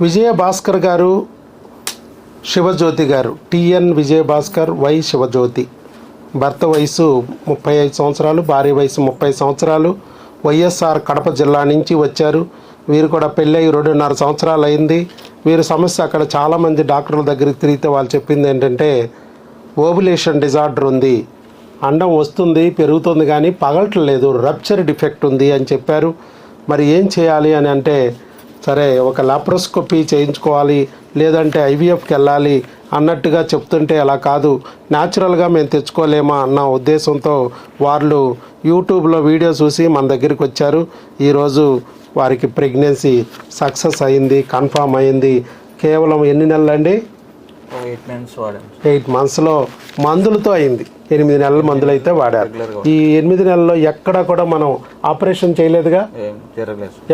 విజయభాస్కర్ గారు, శివజ్యోతి గారు, TN Vijayabhaskar, why Shivajyothi. భర్త వయసు 35 సంవత్సరాలు, భార్య వయసు 30 సంవత్సరాలు. వైఎస్ఆర్ కడప జిల్లా నుంచి వచ్చారు. వీరు కూడా పెళ్ళై 2.5 సంవత్సరాలు అయింది. వీరి సమస్య అక్కడ చాలామంది డాక్టర్ల దగ్గరికి తిరిగితే వాళ్ళు చెప్పింది ఏంటంటే ఓవులేషన్ డిజార్డర్ ఉంది, అండం వస్తుంది పెరుగుతుంది కానీ పగలట్లేదు, రప్చర్ డిఫెక్ట్ ఉంది అని చెప్పారు. మరి ఏం చేయాలి అని అంటే సరే ఒక లాప్రోస్కోపీ చేయించుకోవాలి లేదంటే ఐవీఎఫ్కి వెళ్ళాలి అన్నట్టుగా చెప్తుంటే అలా కాదు, న్యాచురల్గా మేము తెచ్చుకోలేమా అన్న ఉద్దేశంతో వాళ్ళు యూట్యూబ్లో వీడియో చూసి మన దగ్గరికి వచ్చారు. ఈరోజు వారికి ప్రెగ్నెన్సీ సక్సెస్ అయింది, కన్ఫామ్ అయింది. కేవలం ఎన్ని నెలలు అండి? 8 మంత్స్లో మందులతో అయింది. 8 నెలల మందులు అయితే వాడారు. ఈ 8 నెలల్లో ఎక్కడా కూడా మనం ఆపరేషన్ చేయలేదుగా,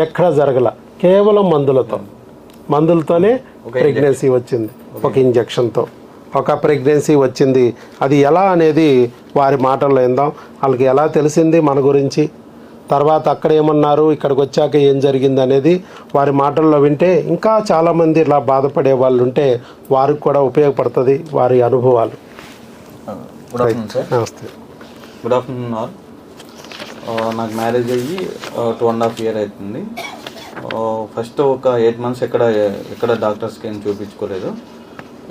ఎక్కడా జరగల, కేవలం మందులతోనే ప్రెగ్నెన్సీ వచ్చింది. ఒక ఇంజెక్షన్తో ఒక ప్రెగ్నెన్సీ వచ్చింది. అది ఎలా అనేది వారి మాటల్లో విందాం. వాళ్ళకి ఎలా తెలిసింది మన గురించి, తర్వాత అక్కడ ఏమన్నారు, ఇక్కడికి వచ్చాక ఏం జరిగింది అనేది వారి మాటల్లో వింటే ఇంకా చాలామంది ఇలా బాధపడే వాళ్ళు ఉంటే వారికి కూడా ఉపయోగపడుతుంది వారి అనుభవాలు. నమస్తే. Good afternoon all. నాకు మ్యారేజ్ అయ్యి 2.5 years అవుతుంది. ఫస్ట్ ఒక 8 months ఎక్కడ డాక్టర్స్కి ఏం చూపించుకోలేదు.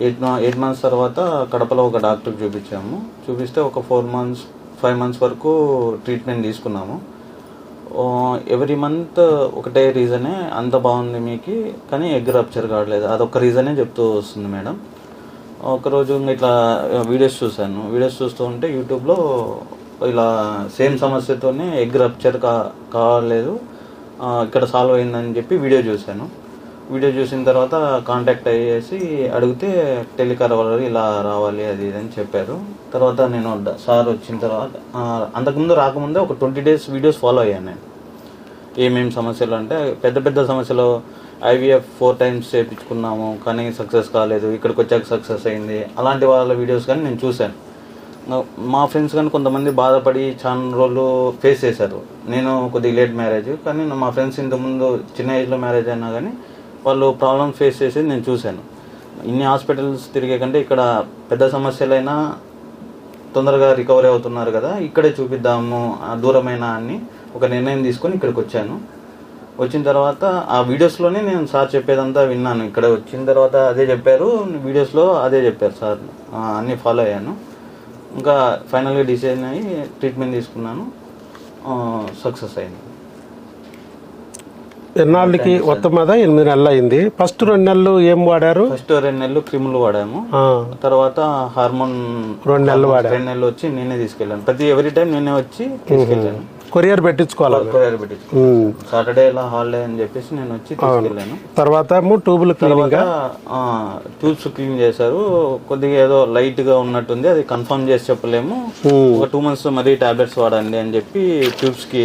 8 months తర్వాత కడపలో ఒక డాక్టర్కి చూపిస్తే ఒక 5 months వరకు ట్రీట్మెంట్ తీసుకున్నాము. ఎవ్రీ మంత్ ఒకటే రీజనే, అంత బాగుంది మీకు కానీ ఎగ్ రప్చర్ కావట్లేదు, అదొక రీజనే చెప్తూ వస్తుంది మేడం. ఒకరోజు ఇట్లా వీడియోస్ చూస్తూ ఉంటే యూట్యూబ్లో ఇలా సేమ్ సమస్యతోనే ఎగ్ రప్చర్ కావలేదు, ఇక్కడ సాల్వ్ అయిందని చెప్పి వీడియో చూసిన తర్వాత కాంటాక్ట్ అయ్యేసి అడిగితే టెలికాలర్ ఇలా రావాలి అది ఇది అని చెప్పారు. తర్వాత నేను సార్ వచ్చిన తర్వాత అంతకుముందు రాకముందే ఒక 20 days వీడియోస్ ఫాలో అయ్యాను నేను. ఏమేమి సమస్యలు అంటే పెద్ద సమస్యలు IVF 4 times చేయించుకున్నాము కానీ సక్సెస్ కాలేదు, ఇక్కడికి వచ్చాక సక్సెస్ అయింది, అలాంటి వాళ్ళ వీడియోస్ కానీ నేను చూశాను. మా ఫ్రెండ్స్ కానీ కొంతమంది బాధపడి చాలా రోజులు ఫేస్ చేశారు. నేను కొద్దిగా లేట్ మ్యారేజ్ కానీ మా ఫ్రెండ్స్ ఇంతకుముందు చిన్న ఏజ్లో మ్యారేజ్ అయినా కానీ వాళ్ళు ప్రాబ్లమ్స్ ఫేస్ చేసేది నేను చూశాను. ఇన్ని హాస్పిటల్స్ తిరిగే కంటే ఇక్కడ పెద్ద సమస్యలైనా తొందరగా రికవరీ అవుతున్నారు కదా, ఇక్కడే చూపిద్దాము దూరమైనా అని ఒక నిర్ణయం తీసుకొని ఇక్కడికి వచ్చాను. వచ్చిన తర్వాత ఆ వీడియోస్లోనే నేను సార్ చెప్పేదంతా విన్నాను. ఇక్కడ వచ్చిన తర్వాత అదే చెప్పారు, వీడియోస్లో అదే చెప్పారు సార్, అన్నీ ఫాలో అయ్యాను. ఇంకా ఫైనల్గా డిసిజన్ అయ్యి ట్రీట్మెంట్ తీసుకున్నాను, సక్సెస్ అయింది. ఎన్నాళ్ళకి మొత్తం మీద 8 నెలలు అయింది. ఫస్ట్ 2 నెలలు ఏం వాడారు? ఫస్ట్ 2 నెలలు క్రిములు వాడాము, తర్వాత హార్మోన్ 2 నెలలు వాడారు. 2 నెలలు వచ్చి నేనే తీసుకెళ్ళాను. ఎవ్రీ టైం నేనే వచ్చి తీసుకెళ్ళాను. కొరియర్ పెట్టించుకోవాలి, సాటర్డే ఇలా హాలిడే అని చెప్పేసి నేను వచ్చి తీసుకెళ్ళాను. తర్వాత ట్యూబ్లు ట్యూబ్స్ క్లీన్ చేశారు. కొద్దిగా ఏదో లైట్ గా ఉన్నట్టుంది, అది కన్ఫర్మ్ చేసి చెప్పలేము. ఒక 2 months మరీ టాబ్లెట్స్ వాడండి అని చెప్పి ట్యూబ్స్ కి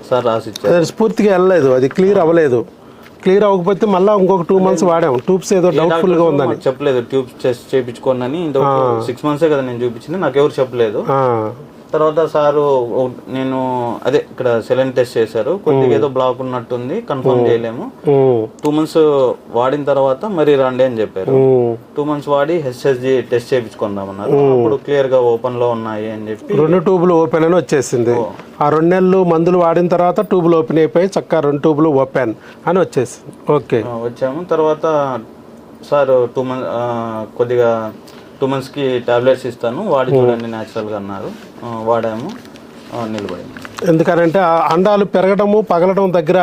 సార్ రాసిచ్చారు. స్ఫూర్తిగా వెళ్ళలేదు, అది క్లియర్ అవ్వలేదు. క్లియర్ అవ్వకపోతే మళ్ళీ ఇంకొక 2 months వాడాము. ట్యూబ్స్ ఏదో డౌట్ఫుల్ గా ఉందని చెప్పలేదు. ట్యూబ్స్ టెస్ట్ చేయించుకోండి అని, 6 months కదా నేను చూపించింది, నాకు ఎవరు చెప్పలేదు. తర్వాత సారు నేను అదే ఇక్కడ సెలైన్ టెస్ట్ చేశారు, కొద్దిగా ఏదో బ్లాక్ ఉన్నట్టుంది, కన్ఫర్మ్ చేయలేము, 2 months వాడిన తర్వాత మరి రండి అని చెప్పారు. 2 months వాడి HSG టెస్ట్ చేయించుకుందామన్నారు. అప్పుడు క్లియర్ గా ఓపెన్ లో ఉన్నాయి అని చెప్పి 2 ట్యూబ్లు ఓపెన్ అని వచ్చేసింది. ఆ 2 నెలలు మందులు వాడిన తర్వాత ట్యూబ్లు ఓపెన్ అయిపోయి చక్కగా 2 ట్యూబ్లు ఓపెన్ అని వచ్చేసింది. ఓకే, వచ్చాము. తర్వాత సార్ 2 months కొద్దిగా 2 monthsకి టాబ్లెట్స్ ఇస్తాను, వాడి చూడండి న్యాచురల్గా అన్నారు. వాడాము, నిలబడింది. ఎందుకనంటే అండాలు పెరగడము పగలడం దగ్గర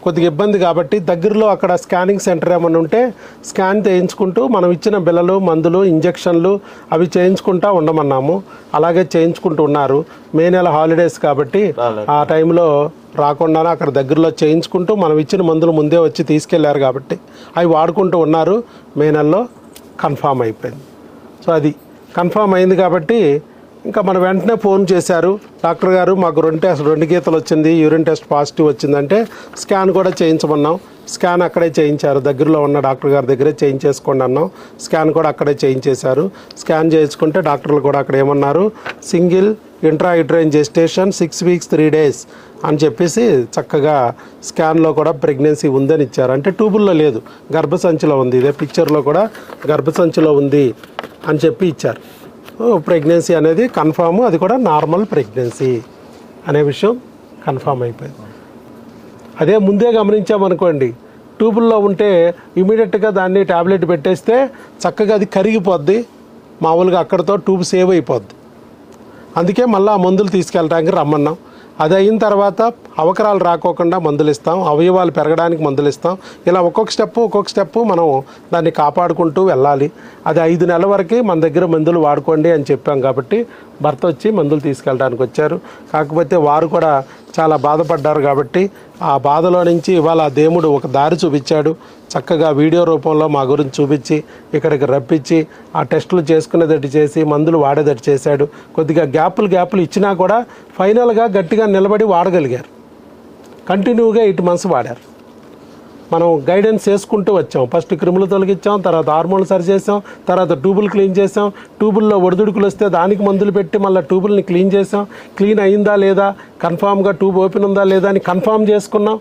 కొద్దిగా ఇబ్బంది కాబట్టి దగ్గరలో అక్కడ స్కానింగ్ సెంటర్ ఏమైనా ఉంటే స్కాన్ చేయించుకుంటూ మనం ఇచ్చిన బిళ్ళలు మందులు ఇంజెక్షన్లు అవి చేయించుకుంటూ ఉండమన్నాము. అలాగే చేయించుకుంటూ ఉన్నారు. మే నెల హాలిడేస్ కాబట్టి ఆ టైంలో రాకుండానే అక్కడ దగ్గరలో చేయించుకుంటూ మనం ఇచ్చిన మందులు ముందే వచ్చి తీసుకెళ్లారు కాబట్టి అవి వాడుకుంటూ ఉన్నారు. మే నెలలో కన్ఫామ్ అయిపోయింది. సో అది కన్ఫామ్ అయింది కాబట్టి ఇంకా మన వెంటనే ఫోన్ చేశారు, డాక్టర్ గారు మాకు 2 గీతలు వచ్చింది, యూరిన్ టెస్ట్ పాజిటివ్ వచ్చిందంటే స్కాన్ కూడా చేయించమన్నాం. స్కాన్ అక్కడే చేయించారు, దగ్గరలో ఉన్న డాక్టర్ గారి దగ్గరే చేయించేసుకోండి అన్నాం. స్కాన్ కూడా అక్కడే చేయించేశారు. స్కాన్ చేయించుకుంటే డాక్టర్లు కూడా అక్కడ ఏమన్నారు, single intrauterine gestation 6 weeks 3 days అని చెప్పేసి చక్కగా స్కాన్లో కూడా ప్రెగ్నెన్సీ ఉందని ఇచ్చారు. అంటే ట్యూబుల్లో లేదు, గర్భసంచిలో ఉంది. ఇదే పిక్చర్లో కూడా గర్భసంచిలో ఉంది అని చెప్పి ఇచ్చారు. ప్రెగ్నెన్సీ అనేది కన్ఫామ్, అది కూడా నార్మల్ ప్రెగ్నెన్సీ అనే విషయం కన్ఫామ్ అయిపోయింది. అదే ముందే గమనించామనుకోండి, ట్యూబుల్లో ఉంటే ఇమీడియట్గా దాన్ని ట్యాబ్లెట్ పెట్టేస్తే చక్కగా అది కరిగిపోద్ది, మామూలుగా అక్కడితో ట్యూబ్ సేవ్ అయిపోద్ది. అందుకే మళ్ళీ ఆ మందులు తీసుకెళ్ళడానికి రమ్మన్నాం. అది అయిన తర్వాత అవకరాలు రాకోకుండా మందులు ఇస్తాం, అవయవాలు పెరగడానికి మందులు ఇస్తాం. ఇలా ఒక్కొక్క స్టెప్పు మనం దాన్ని కాపాడుకుంటూ వెళ్ళాలి. అది 5 నెలల వరకు మన దగ్గర మందులు వాడుకోండి అని చెప్పాం. కాబట్టి భర్త వచ్చి మందులు తీసుకెళ్ళడానికి వచ్చారు. కాకపోతే వారు కూడా చాలా బాధపడ్డారు. కాబట్టి ఆ బాధలో నుంచి ఇవాళ దేవుడు ఒక దారి చూపించాడు. చక్కగా వీడియో రూపంలో మా గురించి చూపించి ఇక్కడికి రప్పించి ఆ టెస్టులు చేసుకునేటట్టు చేసి మందులు వాడేటట్టు చేశాడు. కొద్దిగా గ్యాపులు ఇచ్చినా కూడా ఫైనల్గా గట్టిగా నిలబడి వాడగలిగారు. కంటిన్యూగా 8 months వాడారు. మనం గైడెన్స్ చేసుకుంటూ వచ్చాం. ఫస్ట్ క్రిములు తొలగించాం, తర్వాత హార్మోన్లు సరి చేసాం, తర్వాత ట్యూబులు క్లీన్ చేసాం. ట్యూబుల్లో ఒడిదుడుకులు వస్తే దానికి మందులు పెట్టి మళ్ళీ ట్యూబుల్ని క్లీన్ చేసాం. క్లీన్ అయిందా లేదా, కన్ఫామ్గా ట్యూబ్ ఓపెన్ ఉందా లేదా అని కన్ఫామ్ చేసుకున్నాం.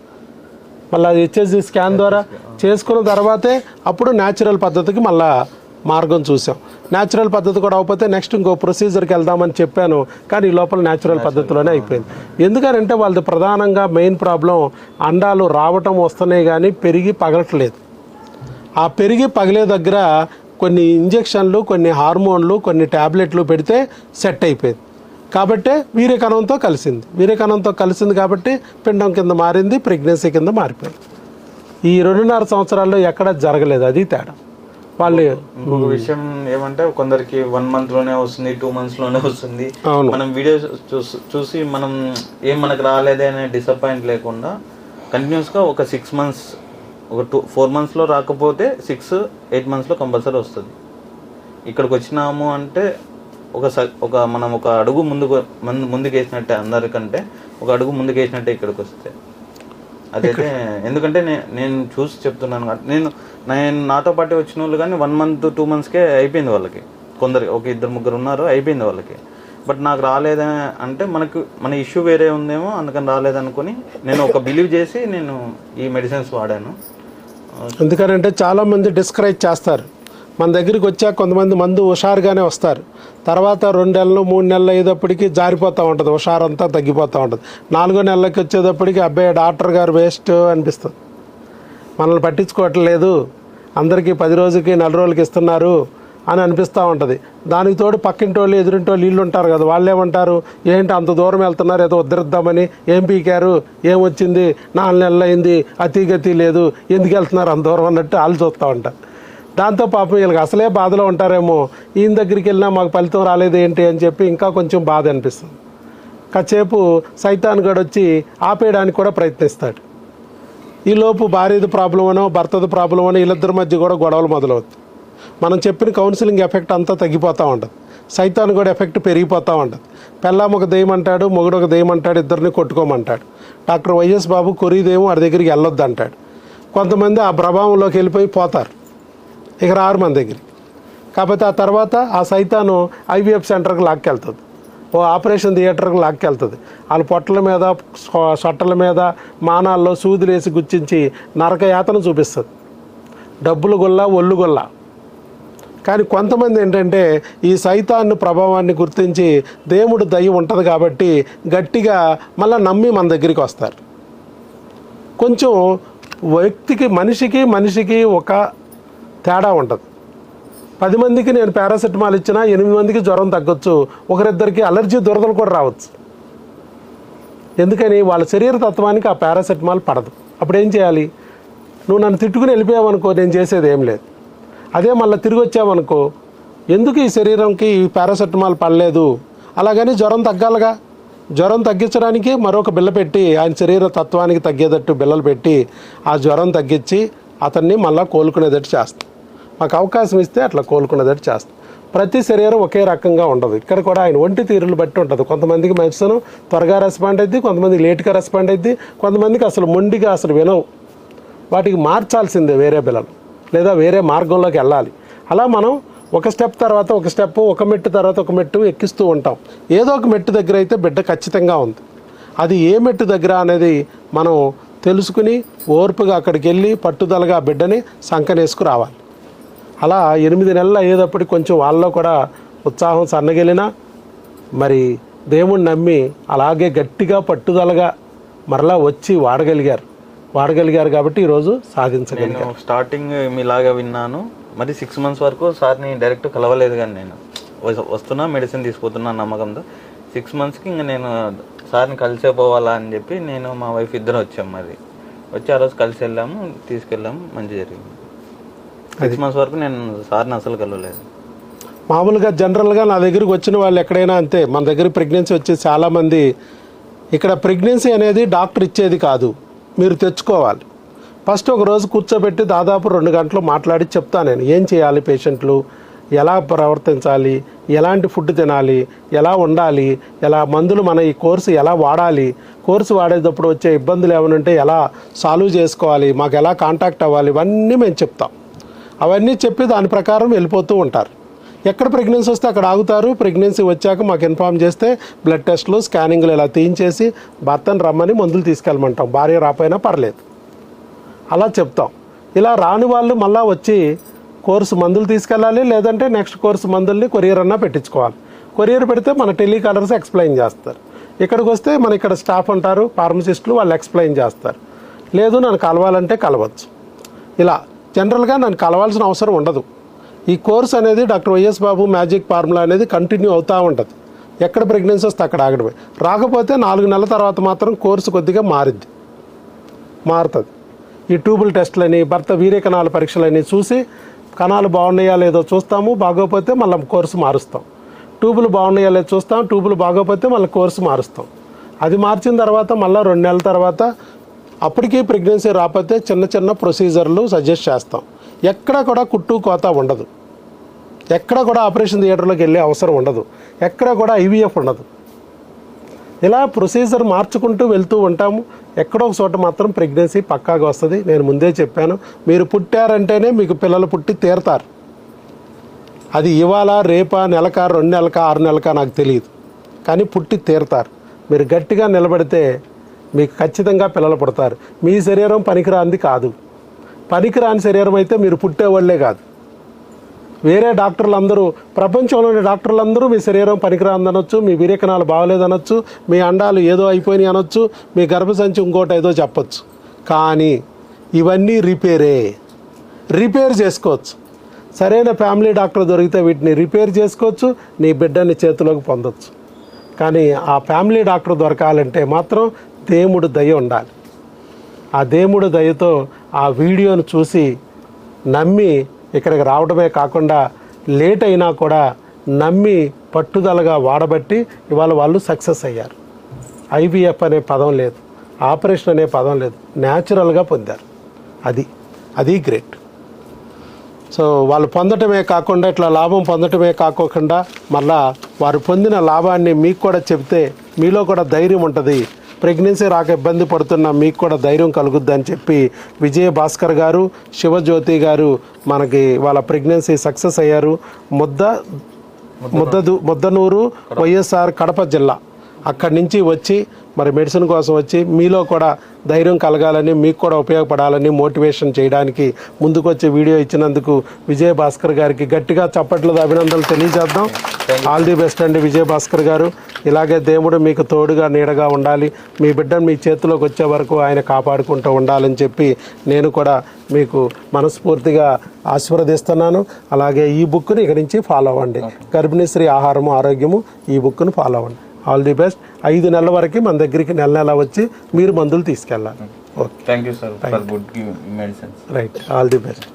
మళ్ళీ హెచ్ఎస్జి స్కాన్ ద్వారా చేసుకున్న తర్వాతే అప్పుడు న్యాచురల్ పద్ధతికి మళ్ళీ మార్గం చూసాం. న్యాచురల్ పద్ధతి కూడా అయిపోతే నెక్స్ట్ ఇంకో ప్రొసీజర్కి వెళ్దామని చెప్పాను. కానీ ఈ లోపల న్యాచురల్ పద్ధతిలోనే అయిపోయింది. ఎందుకనంటే వాళ్ళది ప్రధానంగా మెయిన్ ప్రాబ్లం అండాలు రావటం వస్తున్నాయి కానీ పెరిగి పగలట్లేదు. ఆ పెరిగి పగిలే దగ్గర కొన్ని ఇంజెక్షన్లు, కొన్ని హార్మోన్లు, కొన్ని ట్యాబ్లెట్లు పెడితే సెట్ అయిపోయింది. కాబట్టే వీర్యకణంతో కలిసింది కాబట్టి పిండం కింద మారింది, ప్రెగ్నెన్సీ కింద మారిపోయింది. ఈ 2.5 సంవత్సరాల్లో ఎక్కడ జరగలేదు. అది తేడా. వాళ్ళు ఇంకొక విషయం ఏమంటే కొందరికి 1 month లోనే వస్తుంది, 2 months లోనే వస్తుంది. మనం వీడియో చూసి మనం మనకు రాలేదే అనే డిసప్పాయింట్ లేకుండా కంటిన్యూస్గా ఒక 6 months, ఒక 4 months లో రాకపోతే 6-8 months లో కంపల్సరీ వస్తుంది. ఇక్కడికి వచ్చినాము అంటే మనం ఒక అడుగు ముందుకు వేసినట్టే, అందరికంటే ఒక అడుగు ముందుకు వేసినట్టే ఇక్కడికి వస్తే. అదైతే ఎందుకంటే నేను చూసి చెప్తున్నాను. నేను నాతో పాటు వచ్చిన వాళ్ళు కానీ 1 month 2 monthsకే అయిపోయింది వాళ్ళకి. కొందరు ఒక 2-3 ఉన్నారు, అయిపోయింది వాళ్ళకి. బట్ నాకు రాలేదే అంటే మన ఇష్యూ వేరే ఉందేమో అందుకని రాలేదనుకొని నేను ఒక బిలీవ్ చేసి నేను ఈ మెడిసిన్స్ వాడాను. ఎందుకంటే చాలామంది డిస్కరేజ్ చేస్తారు. మన దగ్గరికి వచ్చాక కొంతమంది మందు హుషారుగానే వస్తారు. తర్వాత 2 నెలలు 3 నెలలు అయ్యేటప్పటికి జారిపోతూ ఉంటుంది, హుషారంతా తగ్గిపోతూ ఉంటుంది. 4వ నెలలకి వచ్చేటప్పటికి అబ్బాయి డాక్టర్ గారు వేస్ట్ అనిపిస్తుంది. మనల్ని పట్టించుకోవట్లేదు, అందరికీ 10 రోజులకి 4 రోజులకి ఇస్తున్నారు అని అనిపిస్తూ ఉంటుంది. దానికి తోడు పక్కింటి వాళ్ళు ఎదురింటి వాళ్ళు వీళ్ళు ఉంటారు కదా, వాళ్ళు ఏమంటారు, ఏంటి అంత దూరం వెళ్తున్నారు, ఏదో ఉద్ధరిద్దామని, ఏం పీకారు, ఏమొచ్చింది, 4 నెలలు అయింది, అతిగతి లేదు, ఎందుకు వెళ్తున్నారు అంత దూరం అన్నట్టు వాళ్ళు చూస్తూ ఉంటారు. దాంతో పాపం వీళ్ళకి అసలే బాధలో ఉంటారేమో, ఈయన దగ్గరికి వెళ్ళినా మాకు ఫలితం రాలేదు ఏంటి అని చెప్పి ఇంకా కొంచెం బాధ అనిపిస్తుంది. కాసేపు సైతాన్ గడు వచ్చి ఆపేయడానికి కూడా ప్రయత్నిస్తాడు. ఈలోపు భార్యది ప్రాబ్లం అనో భర్తది ప్రాబ్లం అనో వీళ్ళిద్దరి మధ్య కూడా గొడవలు మొదలవుతాయి. మనం చెప్పిన కౌన్సిలింగ్ ఎఫెక్ట్ అంతా తగ్గిపోతూ ఉంటుంది, సైతాన్ కూడా ఎఫెక్ట్ పెరిగిపోతూ ఉంటుంది. పెళ్ళాం ఒక దెయ్యమంటాడు, మొగుడు ఒక దెయ్యమంటాడు, ఇద్దరిని కొట్టుకోమంటాడు. డాక్టర్ వైఎస్ బాబు కొరిదేమో వాడి దగ్గరికి వెళ్ళొద్దు అంటాడు. కొంతమంది ఆ ప్రభావంలోకి వెళ్ళిపోయి పోతారు, ఇక రారు మన దగ్గరికి. కాకపోతే ఆ తర్వాత ఆ సైతాను ఐవీఎఫ్ సెంటర్కి లాక్కెళ్తుంది, ఓ ఆపరేషన్ థియేటర్కి లాక్కెళ్తుంది. వాళ్ళ పొట్టల మీద, సొట్టల మీద, మానాల్లో సూదులు వేసి గుచ్చించి నరక యాతన చూపిస్తుంది. డబ్బులు గొల్ల, ఒళ్ళు గొల్ల. కానీ కొంతమంది ఏంటంటే ఈ సైతాన్ని ప్రభావాన్ని గుర్తించి దేవుడు దయ ఉంటుంది కాబట్టి గట్టిగా మళ్ళీ నమ్మి మన దగ్గరికి వస్తారు. కొంచెం వ్యక్తికి మనిషికి ఒక తేడా ఉంటుంది. 10 మందికి నేను పారాసెటమాల్ ఇచ్చినా 8 మందికి జ్వరం తగ్గొచ్చు, ఒకరిద్దరికి అలర్జీ దురదలు కూడా రావచ్చు. ఎందుకని వాళ్ళ శరీర తత్వానికి ఆ పారాసెటమాల్ పడదు. అప్పుడు ఏం చేయాలి? నువ్వు నన్ను తిట్టుకుని వెళ్ళిపోయావనుకో, నేను చేసేది ఏం లేదు. అదే మళ్ళీ తిరిగి వచ్చావనుకో, ఎందుకు ఈ శరీరంకి ఈ పారాసెటమాల్ పడలేదు, అలాగని జ్వరం తగ్గాలిగా. జ్వరం తగ్గించడానికి మరొక బిల్ల పెట్టి ఆయన శరీర తత్వానికి తగ్గేటట్టు బిల్లలు పెట్టి ఆ జ్వరం తగ్గించి అతన్ని మళ్ళీ కోలుకునేటట్టు చేస్తాం. మాకు అవకాశం ఇస్తే అట్లా కోలుకునేటట్టు చేస్తాం. ప్రతి శరీరం ఒకే రకంగా ఉండదు. ఇక్కడ కూడా ఆయన ఒంటి తీరులు బట్టి ఉంటుంది. కొంతమందికి మెడిసిన్ త్వరగా రెస్పాండ్ అయింది, కొంతమందికి లేట్గా రెస్పాండ్ అయింది, కొంతమందికి అసలు మొండిగా అసలు వినవు. వాటికి మార్చాల్సిందే వేరే బిల్లలు, లేదా వేరే మార్గంలోకి వెళ్ళాలి. అలా మనం ఒక స్టెప్ తర్వాత ఒక స్టెప్, ఒక మెట్టు తర్వాత ఒక మెట్టు ఎక్కిస్తూ ఉంటాం. ఏదో ఒక మెట్టు దగ్గర అయితే బిడ్డ ఖచ్చితంగా ఉంది. అది ఏ మెట్టు దగ్గర అనేది మనం తెలుసుకుని ఓర్పుగా అక్కడికి వెళ్ళి పట్టుదలగా బిడ్డని సంకనేసుకు రావాలి. అలా 8 నెలలు అయ్యేటప్పటికి కొంచెం వాళ్ళలో కూడా ఉత్సాహం సన్నగిలినా మరి దేవుణ్ణి నమ్మి అలాగే గట్టిగా పట్టుదలగా మరలా వచ్చి వాడగలిగారు కాబట్టి ఈరోజు సాధించగలిగారు. నేను స్టార్టింగ్ మీలాగా విన్నాను, మరి 6 months వరకు సార్ని డైరెక్ట్ కలవలేదు. కానీ నేను వస్తున్నా, మెడిసిన్ తీసుకుపోతున్నా నమ్మకంతో 6 monthsకి ఇంకా నేను సార్ని కలిసే పోవాలా అని చెప్పి నేను మా వైఫ్ ఇద్దరు వచ్చాము. మరి వచ్చి ఆ రోజు కలిసి వెళ్ళాము, తీసుకెళ్ళాము, మంచి జరిగింది. 6 months వరకు నేను సార్ని అసలు కలవలేదు. మామూలుగా జనరల్గా నా దగ్గరికి వచ్చిన వాళ్ళు ఎక్కడైనా అంతే. మన దగ్గర ప్రెగ్నెన్సీ వచ్చి చాలామంది, ఇక్కడ ప్రెగ్నెన్సీ అనేది డాక్టర్ ఇచ్చేది కాదు, మీరు తెచ్చుకోవాలి. ఫస్ట్ ఒక రోజు కూర్చోబెట్టి దాదాపు 2 గంటలు మాట్లాడి చెప్తాను నేను ఏం చేయాలి, పేషెంట్లు ఎలా ప్రవర్తించాలి, ఎలాంటి ఫుడ్ తినాలి, ఎలా ఉండాలి, ఎలా మందులు మన ఈ కోర్సు ఎలా వాడాలి, కోర్సు వాడేటప్పుడు వచ్చే ఇబ్బందులు ఏమైనా ఉంటే ఎలా సాల్వ్ చేసుకోవాలి, మాకు ఎలా కాంటాక్ట్ అవ్వాలి, ఇవన్నీ మేము చెప్తాం. అవన్నీ చెప్పి దాని ప్రకారం వెళ్ళిపోతూ ఉంటారు. ఎక్కడ ప్రెగ్నెన్సీ వస్తే అక్కడ ఆగుతారు. ప్రెగ్నెన్సీ వచ్చాక మాకు ఇన్ఫామ్ చేస్తే బ్లడ్ టెస్టులు, స్కానింగ్లు ఇలా తీయించేసి భర్తను రమ్మని మందులు తీసుకెళ్ళమంటాం. భార్య రాపోయినా పర్లేదు, అలా చెప్తాం. ఇలా రాని వాళ్ళు మళ్ళీ వచ్చి కోర్సు మందులు తీసుకెళ్ళాలి, లేదంటే నెక్స్ట్ కోర్సు మందుల్ని కొరియర్ అన్నా పెట్టించుకోవాలి. కొరియర్ పెడితే మన టెలికాలర్స్ ఎక్స్ప్లెయిన్ చేస్తారు. ఇక్కడికి వస్తే మన ఇక్కడ స్టాఫ్ ఉంటారు, ఫార్మసిస్టులు, వాళ్ళు ఎక్స్ప్లెయిన్ చేస్తారు. లేదు నన్ను కలవాలంటే కలవచ్చు. ఇలా జనరల్గా నన్ను కలవాల్సిన అవసరం ఉండదు. ఈ కోర్స్ అనేది డాక్టర్ వైఎస్ బాబు మ్యాజిక్ ఫార్ములా అనేది కంటిన్యూ అవుతూ ఉంటుంది. ఎక్కడ ప్రెగ్నెన్సీ వస్తే అక్కడ ఆగడమే. రాకపోతే 4 నెలల తర్వాత మాత్రం కోర్సు కొద్దిగా మారుతుంది. ఈ ట్యూబుల్ టెస్టులని, భర్త వీర్య కణాల పరీక్షలని చూసి కణాలు బాగున్నాయా లేదో చూస్తాము, బాగోపోతే మళ్ళీ కోర్సు మారుస్తాం. ట్యూబులు బాగున్నాయా లేదో చూస్తాం, ట్యూబులు బాగోపోతే మళ్ళీ కోర్సు మారుస్తాం. అది మార్చిన తర్వాత మళ్ళీ 2 నెలల తర్వాత అప్పటికీ ప్రెగ్నెన్సీ రాకపోతే చిన్న ప్రొసీజర్లు సజెస్ట్ చేస్తాం. ఎక్కడ కూడా కుట్టు కోత ఉండదు, ఎక్కడ కూడా ఆపరేషన్ థియేటర్లోకి వెళ్ళే అవసరం ఉండదు, ఎక్కడ కూడా ఐవీఎఫ్ ఉండదు. ఇలా ప్రొసీజర్ మార్చుకుంటూ వెళ్తూ ఉంటాము. ఎక్కడో ఒక చోట మాత్రం ప్రెగ్నెన్సీ పక్కాగా వస్తుంది. నేను ముందే చెప్పాను, మీరు పుట్టారంటేనే మీకు పిల్లలు పుట్టి తీరతారు. అది ఇవాళ, రేపా, నెలకా, 2 నెలకా, 6 నెలకా నాకు తెలియదు, కానీ పుట్టి తీరతారు. మీరు గట్టిగా నిలబడితే మీకు ఖచ్చితంగా పిల్లలు పుడతారు. మీ శరీరం పనికిరాంది కాదు. పనికిరాని శరీరం అయితే మీరు పుట్టేవాళ్లే కాదు. వేరే డాక్టర్లందరూ, ప్రపంచంలోని డాక్టర్లందరూ మీ శరీరం పనికిరాంది అనొచ్చు, మీ వీర్యకణాలు బాగలేదనొచ్చు, మీ అండాలు ఏదో అయిపోయినాయి అనొచ్చు, మీ గర్భసంచి ఇంకోటి ఏదో చెప్పొచ్చు. కానీ ఇవన్నీ రిపేర్ చేసుకోవచ్చు. సరైన ఫ్యామిలీ డాక్టర్ దొరికితే వీటిని రిపేర్ చేసుకోవచ్చు, నీ బిడ్డని చేతిలోకి పొందొచ్చు. కానీ ఆ ఫ్యామిలీ డాక్టర్ దొరకాలంటే మాత్రం దేవుడు దయ ఉండాలి. ఆ దేవుడు దయతో ఆ వీడియోను చూసి నమ్మి ఇక్కడికి రావడమే కాకుండా లేట్ అయినా కూడా నమ్మి పట్టుదలగా వాడబట్టి ఇవాళ వాళ్ళు సక్సెస్ అయ్యారు. ఐవీఎఫ్ అనే పదం లేదు, ఆపరేషన్ అనే పదం లేదు, న్యాచురల్గా పొందారు. అది గ్రేట్. సో వాళ్ళు పొందటమే కాకుండా, ఇట్లా లాభం పొందటమే కాకుండా మళ్ళా వారు పొందిన లాభాన్ని మీకు కూడా చెప్తే మీలో కూడా ధైర్యం ఉంటుంది. ప్రెగ్నెన్సీ రాక ఇబ్బంది పడుతున్నా మీకు కూడా ధైర్యం కలుగుద్దని చెప్పి విజయ భాస్కర్ గారు, శివజ్యోతి గారు మనకి వాళ్ళ ప్రెగ్నెన్సీ సక్సెస్ అయ్యారు. ముద్దనూరు వైఎస్ఆర్ కడప జిల్లా, అక్కడి నుంచి వచ్చి మరి మెడిసిన్ కోసం వచ్చి మీలో కూడా ధైర్యం కలగాలని, మీకు కూడా ఉపయోగపడాలని మోటివేషన్ చేయడానికి ముందుకొచ్చి వీడియో ఇచ్చినందుకు విజయ భాస్కర్ గారికి గట్టిగా చప్పట్లతో అభినందనలు తెలియజేద్దాం. ఆల్ ది బెస్ట్ అండి విజయ భాస్కర్ గారు. ఇలాగే దేవుడు మీకు తోడుగా నీడగా ఉండాలి, మీ బిడ్డను మీ చేతిలోకి వచ్చే వరకు ఆయన కాపాడుకుంటూ ఉండాలని చెప్పి నేను కూడా మీకు మనస్ఫూర్తిగా ఆశీర్వదిస్తున్నాను. అలాగే ఈ బుక్ని ఇక్కడి నుంచి ఫాలో అవ్వండి. గర్భిణీశ్రీ ఆహారము ఆరోగ్యము, ఈ బుక్ను ఫాలో అవ్వండి. All the best. 5 నెలల వరకు మన దగ్గరికి నెల వచ్చి మీరు మందులు తీసుకెళ్ళాలి. Okay, thank you sir for good medicines. Right, all the best.